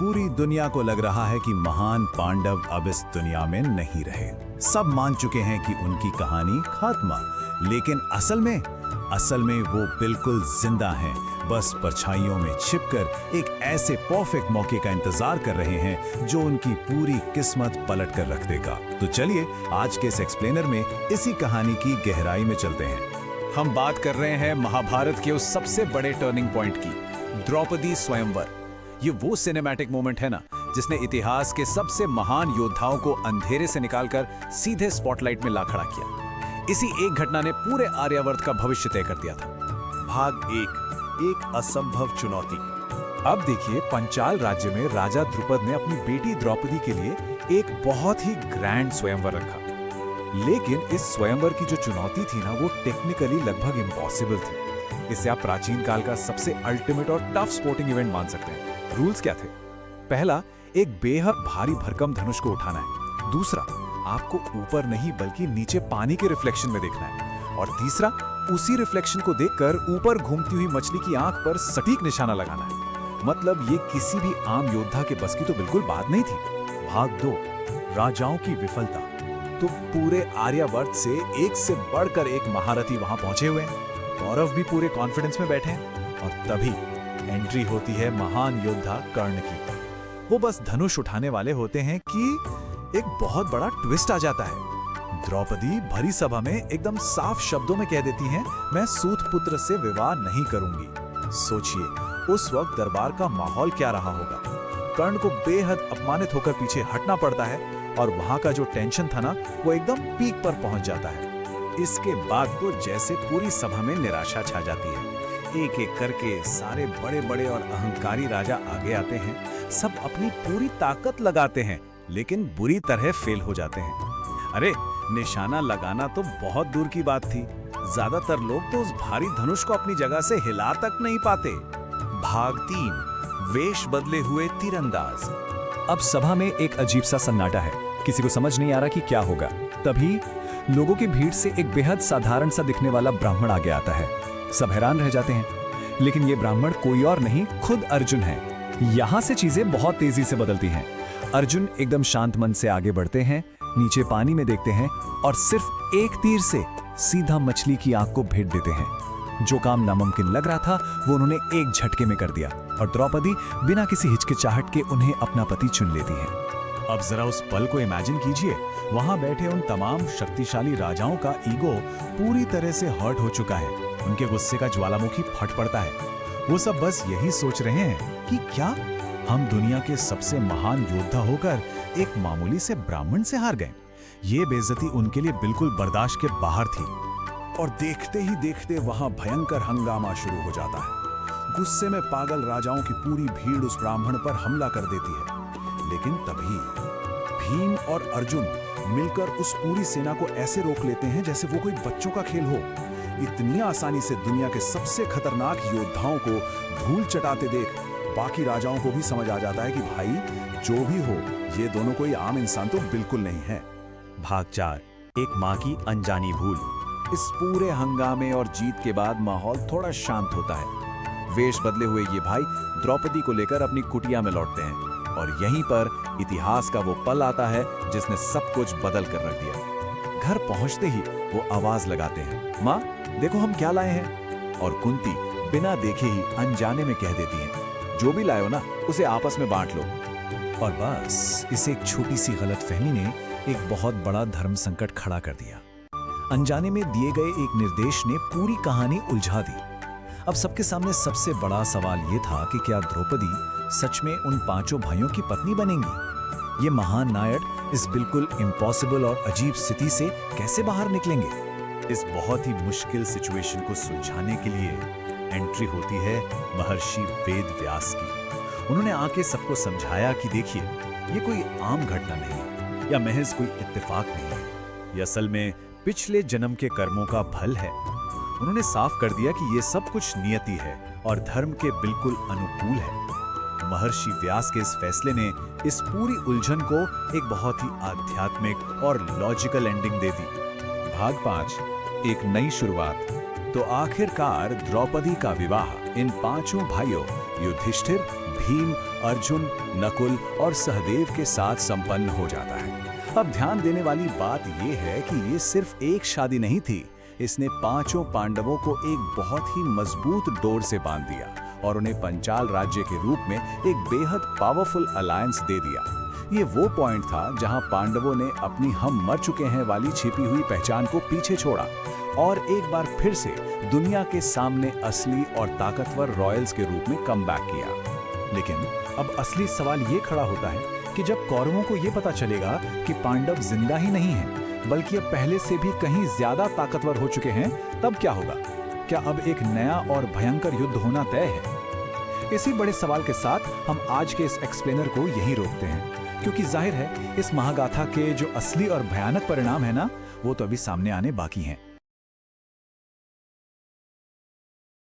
पूरी दुनिया को लग रहा है कि महान पांडव अब इस दुनिया में नहीं रहे। सब मान चुके हैं कि उनकी कहानी खात्मा, लेकिन असल में वो बिल्कुल जिंदा हैं, बस परछाइयों में छिपकर एक ऐसे परफेक्ट मौके का इंतजार कर रहे हैं जो उनकी पूरी किस्मत पलट कर रख देगा। तो चलिए आज के इस एक्सप्लेनर में इसी कहानी की गहराई में चलते हैं। हम बात कर रहे हैं महाभारत के उस सबसे बड़े टर्निंग पॉइंट की, द्रौपदी स्वयंवर। ये वो सिनेमैटिक मोमेंट है ना, जिसने इतिहास के सबसे महान योद्धाओं को अंधेरे से निकालकर सीधे स्पॉटलाइट में ला खड़ा किया। इसी एक घटना ने पूरे आर्यावर्त का भविष्य तय कर दिया था। भाग एक असंभव चुनौती। अब देखिए, पंचाल राज्य में राजा द्रुपद ने अपनी बेटी द्रौपदी के लिए एक बहुत ही ग्रैंड स्वयंवर रखा। लेकिन इस स्वयंवर की जो चुनौती थी ना, वो टेक्निकली लगभग इम्पॉसिबल थी। इसे आप प्राचीन काल का सबसे अल्टीमेट और टफ स्पोर्टिंग इवेंट मान सकते हैं। रूल्स क्या थे? पहला, एक बेहद भारी भरकम धनुष को उठाना है। दूसरा, आपको ऊपर नहीं बल्कि नीचे पानी के रिफ्लेक्शन में देखना है। और तीसरा, उसी रिफ्लेक्शन को देखकर ऊपर घूमती हुई मछली की आंख पर सटीक निशाना लगाना है। मतलब ये किसी भी आम योद्धा के बस की तो बिल्कुल बात नहीं थी। भाग 2, राजाओं की विफलता। तो पूरे आर्यावर्त से एक से बढ़कर एक महारथी वहां पहुंचे हुए हैं। कौरव भी पूरे कॉन्फिडेंस में बैठे हैं। और तभी एंट्री होती है महान योद्धा कर्ण की। वो बस धनुष उठाने वाले होते हैं कि एक बहुत बड़ा ट्विस्ट आ जाता है। द्रौपदी भरी सभा में एकदम साफ शब्दों में कह देती हैं, मैं सूत पुत्र से विवाह नहीं करूंगी। सोचिए, उस वक्त दरबार का माहौल क्या रहा होगा। कर्ण को बेहद अपमानित होकर पीछे हटना पड़ता है और वहां का जो टेंशन था ना, वो एकदम पीक पर पहुंच जाता है। इसके बाद तो जैसे पूरी सभा में निराशा छा जाती है। एक एक करके सारे बड़े बड़े और अहंकारी राजा आगे आते हैं। सब अपनी पूरी ताकत लगाते हैं, लेकिन बुरी तरह फेल हो जाते हैं। अरे, निशाना लगाना तो बहुत दूर की बात थी। ज्यादातर लोग तो उस भारी धनुष को अपनी जगह से हिला तक नहीं पाते। भाग 3, वेश बदले हुए तीरंदाज। अब सभा में एक अजीब सा सन्नाटा है। किसी को समझ नहीं आ रहा कि क्या होगा। तभी लोगों की भीड़ से एक बेहद साधारण सा दिखने वाला ब्राह्मण आगे आता है। सब हैरान रह जाते हैं, लेकिन ये ब्राह्मण कोई और नहीं, खुद अर्जुन है। यहां से चीजें बहुत तेजी से बदलती हैं। अर्जुन एकदम शांत मन से आगे बढ़ते हैं, नीचे पानी में देखते हैं और सिर्फ एक तीर से सीधा मछली की आंख को भेद देते हैं। जो काम नामुमकिन लग रहा था, वो उन्होंने एक झटके में कर दिया और द्रौपदी बिना किसी हिचकिचाहट के उन्हें अपना पति चुन लेती है। अब जरा उस पल को इमेजिन कीजिए। वहां बैठे उन तमाम शक्तिशाली राजाओं का ईगो पूरी तरह से हर्ट हो चुका है। उनके गुस्से का ज्वालामुखी फट पड़ता है। वो सब बस यही सोच रहे हैं कि क्या हम दुनिया के सबसे महान योद्धा होकर एक मामूली से ब्राह्मण से हार गए। ये बेइज्जती उनके लिए बिल्कुल बर्दाश्त के बाहर थी। और देखते ही देखते वहां भयंकर हंगामा शुरू हो जाता है। गुस्से में पागल राजाओं की पूरी भीड़ उस ब्राह्मण पर हमला कर देती है। लेकिन तभी भीम और अर्जुन मिलकर उस पूरी सेना को ऐसे रोक लेते हैं जैसे वो कोई बच्चों का खेल हो। इतनी आसानी से दुनिया के सबसे खतरनाक योद्धाओं को धूल चटाते देख बाकी राजाओं को भी समझ आ जाता है कि भाई जो भी हो, ये दोनों कोई आम इंसान तो बिल्कुल नहीं है। भाग 4, एक मां की अनजानी भूल। इस पूरे हंगामे और जीत के बाद माहौल थोड़ा शांत होता है। वेश बदले हुए ये भाई द्रौपदी को लेकर अपनी कुटिया में लौटते हैं और यहीं पर इतिहास का वो पल आता है जिसने सब कुछ बदल कर रख दिया। घर पहुंचते ही वो आवाज लगाते हैं, माँ देखो हम क्या लाए हैं। और कुंती बिना देखे ही अनजाने में कह देती है, जो भी लाए हो ना, उसे आपस में बांट लो। और बस इस एक छोटी सी गलतफहमी ने एक बहुत बड़ा धर्म संकट खड़ा कर दिया। अनजाने में दिए गए एक निर्देश ने पूरी कहानी उलझा दी। अब सबके सामने सबसे बड़ा सवाल यह था कि क्या द्रौपदी सच में उन 5 भाइयों की पत्नी बनेंगी। ये महान नायक इस बिल्कुल इम्पॉसिबल और अजीब स्थिति से कैसे बाहर निकलेंगे। इस बहुत ही मुश्किल सिचुएशन को सुलझाने के लिए एंट्री होती है महर्षि वेद व्यास की। उन्होंने आके सबको समझाया कि देखिए, ये कोई आम घटना नहीं या महज कोई इत्तेफाक नहीं है। ये असल में पिछले जन्म के कर्मों का फल है। उन्होंने साफ कर दिया कि ये सब कुछ नियति है और धर्म के बिल्कुल अनुकूल है। महर्षि व्यास के इस फैसले ने इस पूरी उलझन को एक बहुत ही आध्यात्मिक और लॉजिकल एंडिंग दे दी। भाग 5, एक नई शुरुआत। तो आखिरकार द्रौपदी का विवाह इन 5 भाइयों युधिष्ठिर, भीम, अर्जुन, नकुल और सहदेव के साथ संपन्न हो जाता है। अब ध्यान देने वाली बात यह है कि ये सिर्फ एक शादी नहीं थी, इसने पांचों पांडवों को एक बहुत ही मजबूत डोर से बांध दिया और उन्हें पंचाल राज्य के रूप में एक बेहद पावरफुल अलायंस दे दिया। ये वो पॉइंट था जहां पांडवों ने अपनी हम मर चुके हैं वाली छिपी हुई पहचान को पीछे छोड़ा और एक बार फिर से दुनिया के सामने असली और ताकतवर रॉयल्स के रूप में कमबैक किया। लेकिन अब असली सवाल ये खड़ा होता है कि जब कौरवों को ये पता चलेगा कि पांडव जिंदा ही नहीं हैं, बल्कि अब पहले से भी कहीं ज्यादा ताकतवर हो चुके हैं, तब क्या होगा? क्या अब एक नया और भयंकर युद्ध होना तय है? इसी बड़े सवाल के साथ हम आज के इस एक्सप्लेनर को यहीं रोकते हैं, क्योंकि जाहिर है इस महागाथा के जो असली और भयानक परिणाम है ना, वो तो अभी सामने आने बाकी हैं।